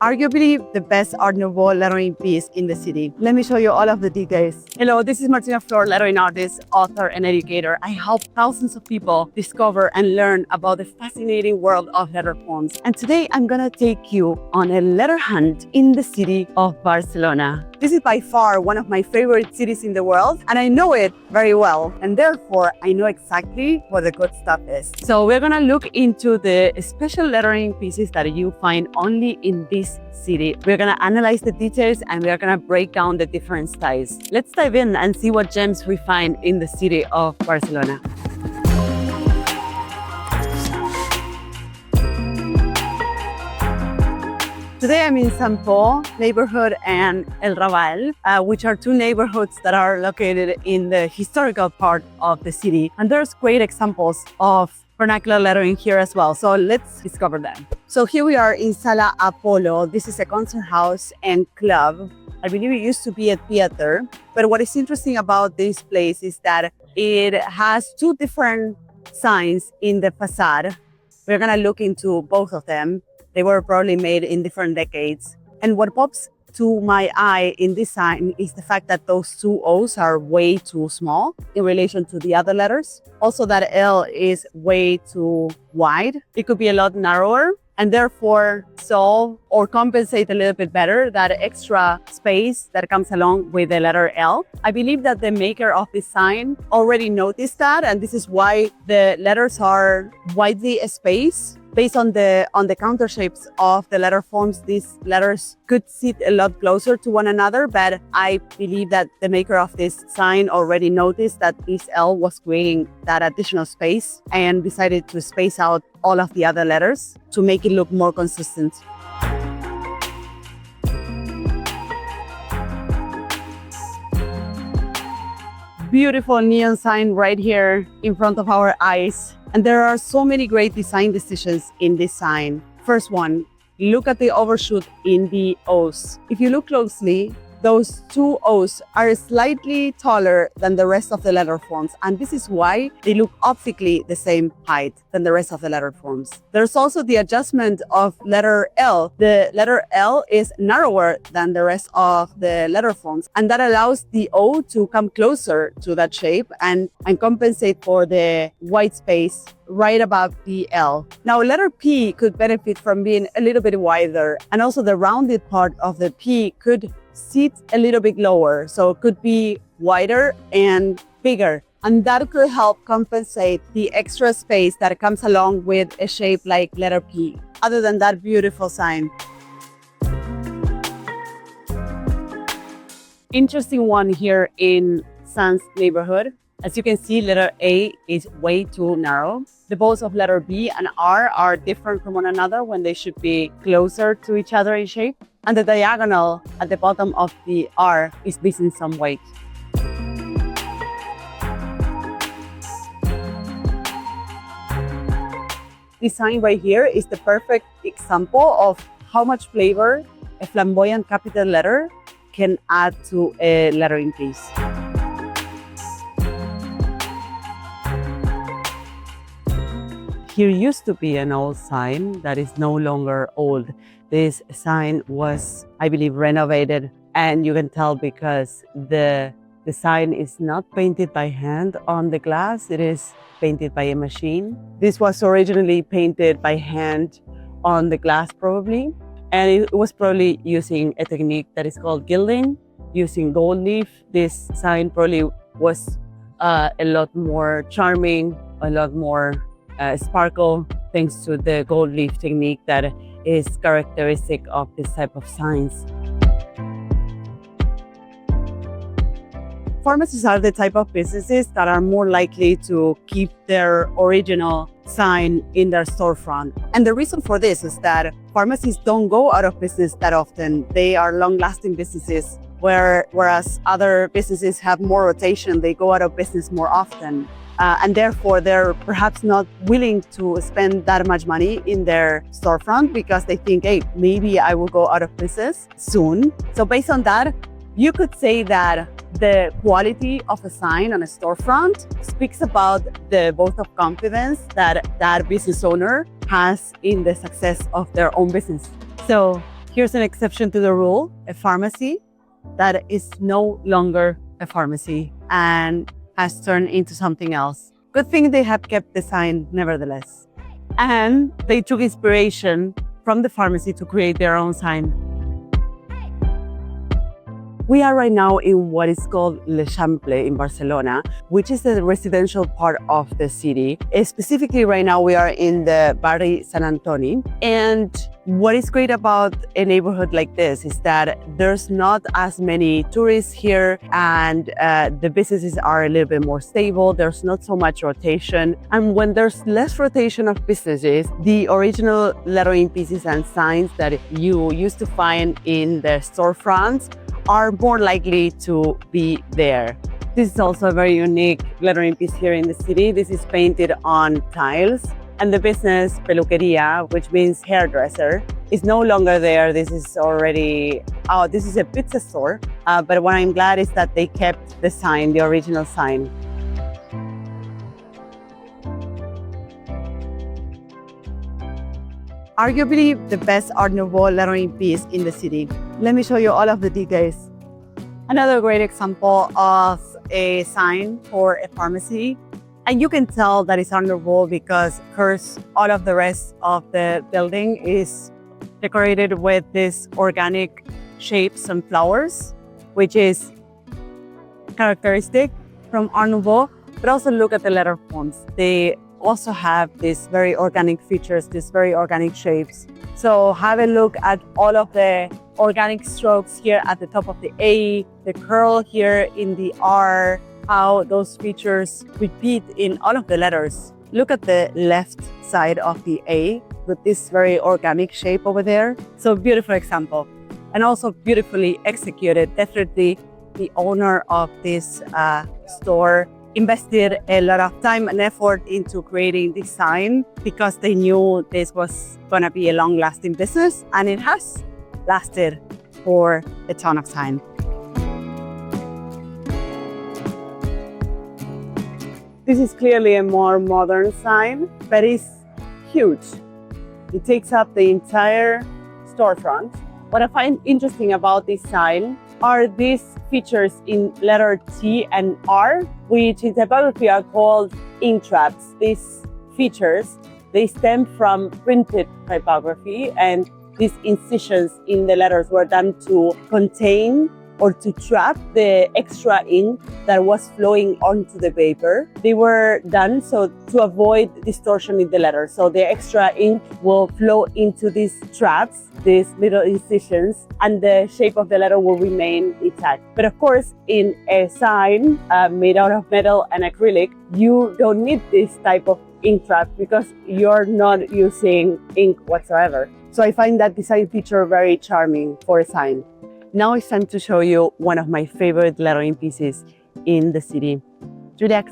Arguably the best Art Nouveau lettering piece in the city. Let me show you all of the details. Hello, this is Martina Flor, lettering artist, author, and educator. I help thousands of people discover and learn about the fascinating world of letter forms. And today I'm gonna take you on a letter hunt in the city of Barcelona. This is by far one of my favorite cities in the world, and I know it very well, and therefore I know exactly what the good stuff is. So we're gonna look into the special lettering pieces that you find only in this city. We're gonna analyze the details and we're gonna break down the different styles. Let's dive in and see what gems we find in the city of Barcelona. Today I'm in Sants Neighbourhood and El Rabal, which are two neighborhoods that are located in the historical part of the city. And there's great examples of vernacular lettering here as well. So let's discover them. So here we are in Sala Apolo. This is a concert house and club. I believe it used to be a theater. But what is interesting about this place is that it has two different signs in the facade. We're gonna look into both of them. They were probably made in different decades. And what pops to my eye in this sign is the fact that those two O's are way too small in relation to the other letters. Also, that L is way too wide. It could be a lot narrower and therefore solve or compensate a little bit better that extra space that comes along with the letter L. I believe that the maker of this sign already noticed that, and this is why the letters are widely spaced. Based on the counter shapes of the letter forms, these letters could sit a lot closer to one another, but I believe that the maker of this sign already noticed that this L was creating that additional space and decided to space out all of the other letters to make it look more consistent. Beautiful neon sign right here in front of our eyes. And there are so many great design decisions in this sign. First one, look at the overshoot in the O's. If you look closely, those two O's are slightly taller than the rest of the letter forms, and this is why they look optically the same height than the rest of the letter forms. There's also the adjustment of letter L. The letter L is narrower than the rest of the letter forms, and that allows the O to come closer to that shape and compensate for the white space right above the L. Now, letter P could benefit from being a little bit wider, and also the rounded part of the P could sit a little bit lower, so it could be wider and bigger, and that could help compensate the extra space that comes along with a shape like letter P. Other than that, beautiful sign. Interesting one here in Sants Neighbourhood. As you can see, letter A is way too narrow. The bows of letter B and R are different from one another when they should be closer to each other in shape. And the diagonal at the bottom of the R is missing some weight. This sign right here is the perfect example of how much flavor a flamboyant capital letter can add to a lettering piece. Here used to be an old sign that is no longer old. This sign was, I believe, renovated, and you can tell because the sign is not painted by hand on the glass, it is painted by a machine. This was originally painted by hand on the glass probably, and it was probably using a technique that is called gilding, using gold leaf. This sign probably was a lot more charming, a lot more sparkle, thanks to the gold leaf technique that is characteristic of this type of signs. Pharmacies are the type of businesses that are more likely to keep their original sign in their storefront. And the reason for this is that pharmacies don't go out of business that often. They are long-lasting businesses, whereas other businesses have more rotation. They go out of business more often. And therefore, they're perhaps not willing to spend that much money in their storefront because they think, hey, maybe I will go out of business soon. So based on that, you could say that the quality of a sign on a storefront speaks about the vote of confidence that that business owner has in the success of their own business. So Here's an exception to the rule, a pharmacy that is no longer a pharmacy and has turned into something else. Good thing they have kept the sign nevertheless. And they took inspiration from the pharmacy to create their own sign. We are right now in what is called l'Eixample in Barcelona, which is the residential part of the city. Specifically right now we are in the barri Sant Antoni. And what is great about a neighborhood like this is that there's not as many tourists here, and the businesses are a little bit more stable. There's not so much rotation. And when there's less rotation of businesses, the original lettering pieces and signs that you used to find in the storefronts are more likely to be there. This is also a very unique lettering piece here in the city. This is painted on tiles, and the business Peluquería, which means hairdresser, is no longer there. This is already, this is a pizza store. But what I'm glad is that they kept the sign, the original sign. Arguably the best Art Nouveau lettering piece in the city. Let me show you all of the details. Another great example of a sign for a pharmacy. And you can tell that it's Art Nouveau because, of course, all of the rest of the building is decorated with these organic shapes and flowers, which is characteristic from Art Nouveau. But also look at the letter forms. They also have these very organic features, these very organic shapes. So have a look at all of the organic strokes here at the top of the A, the curl here in the R, how those features repeat in all of the letters. Look at the left side of the A with this very organic shape over there. So beautiful example, and also beautifully executed. Definitely the owner of this store invested a lot of time and effort into creating this sign because they knew this was going to be a long-lasting business, and it has lasted for a ton of time. This is clearly a more modern sign, but it's huge. It takes up the entire storefront. What I find interesting about this sign are these features in letter T and R, which in typography are called Inktraps. These features, they stem from printed typography, and these incisions in the letters were done to contain or to trap the extra ink that was flowing onto the paper. They were done so to avoid distortion in the letter. So the extra ink will flow into these traps, these little incisions, and the shape of the letter will remain intact. But of course, in a sign made out of metal and acrylic, you don't need this type of ink trap because you're not using ink whatsoever. So I find that design feature very charming for a sign. Now it's time to show you one of my favorite lettering pieces in the city. Relax.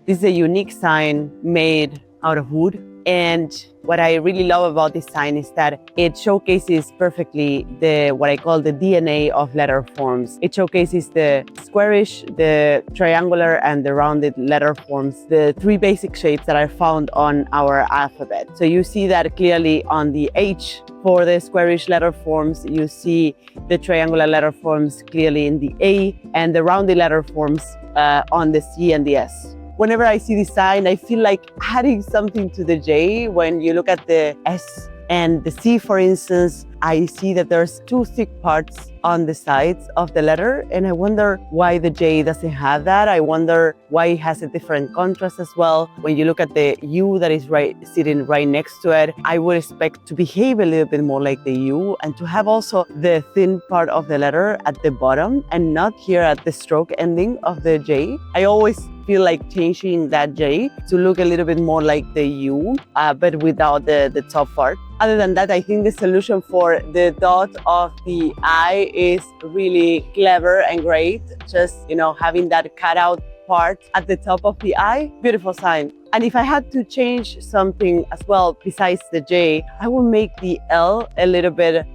This is a unique sign made out of wood. And what I really love about this sign is that it showcases perfectly what I call the DNA of letter forms. It showcases the squarish, the triangular, and the rounded letter forms, the three basic shapes that are found on our alphabet. So you see that clearly on the H for the squarish letter forms. You see the triangular letter forms clearly in the A, and the rounded letter forms on the C and the S. Whenever I see this sign, I feel like adding something to the J. When you look at the S and the C, for instance, I see that there's two thick parts on the sides of the letter, and I wonder why the J doesn't have that. I wonder why it has a different contrast as well. When you look at the U that is sitting right next to it, I would expect to behave a little bit more like the U and to have also the thin part of the letter at the bottom and not here at the stroke ending of the J. I always feel like changing that J to look a little bit more like the U, but without the top part. Other than that, I think the solution for the dot of the I is really clever and great. Just, having that cutout part at the top of the I, beautiful sign. And if I had to change something as well besides the J, I would make the L a little bit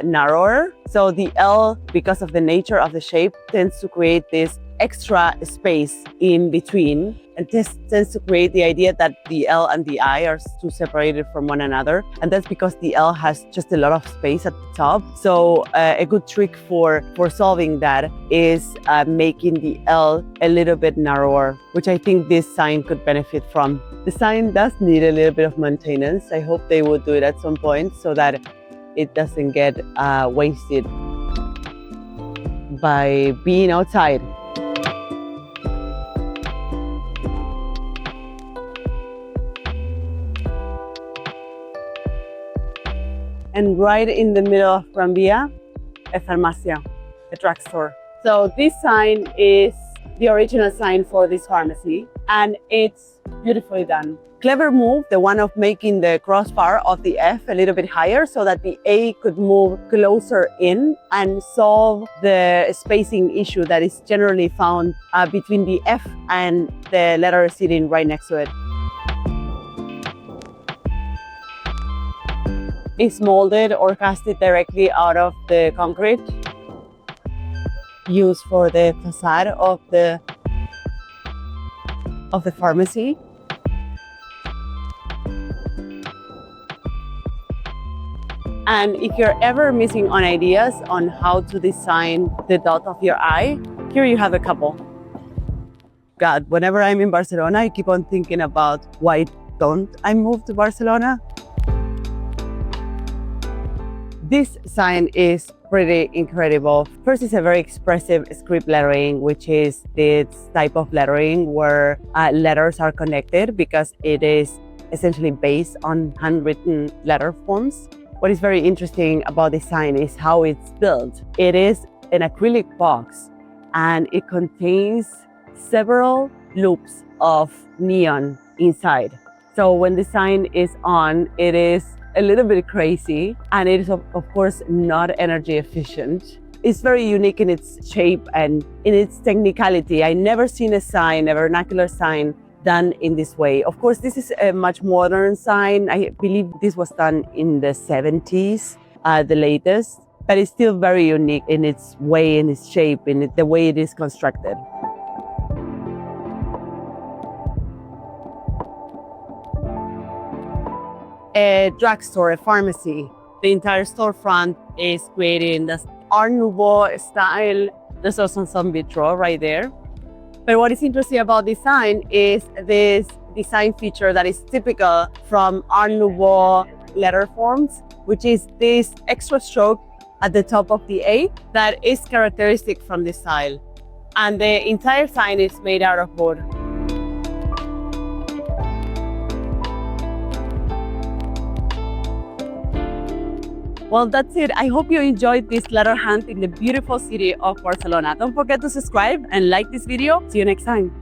narrower. So the L, because of the nature of the shape, tends to create this extra space in between. And this tends to create the idea that the L and the I are too separated from one another. And that's because the L has just a lot of space at the top. So a good trick for solving that is making the L a little bit narrower, which I think this sign could benefit from. The sign does need a little bit of maintenance. I hope they will do it at some point so that it doesn't get wasted by being outside. And right in the middle of Gran Vía, a Farmacia, a drugstore. So this sign is the original sign for this pharmacy, and it's beautifully done. Clever move, the one of making the crossbar of the F a little bit higher so that the A could move closer in and solve the spacing issue that is generally found between the F and the letter sitting right next to it. It's molded or casted directly out of the concrete used for the facade of the pharmacy. And if you're ever missing on ideas on how to design the dot of your eye, here you have a couple. God, whenever I'm in Barcelona, I keep on thinking about why don't I move to Barcelona? This sign is pretty incredible. First, it's a very expressive script lettering, which is this type of lettering where letters are connected because it is essentially based on handwritten letter forms. What is very interesting about this sign is how it's built. It is an acrylic box and it contains several loops of neon inside. So when the sign is on, it is a little bit crazy, and it is of course not energy efficient. It's very unique in its shape and in its technicality. I never seen a sign, a vernacular sign done in this way. Of course, this is a much modern sign. I believe this was done in the 70s, the latest, but it's still very unique in its way, in its shape, in the way it is constructed. A drugstore, a pharmacy. The entire storefront is created in the Art Nouveau style. There's also some vitro right there. But what is interesting about design is this design feature that is typical from Art Nouveau letter forms, which is this extra stroke at the top of the A that is characteristic from this style. And the entire sign is made out of wood. Well, that's it. I hope you enjoyed this letter hunt in the beautiful city of Barcelona. Don't forget to subscribe and like this video. See you next time.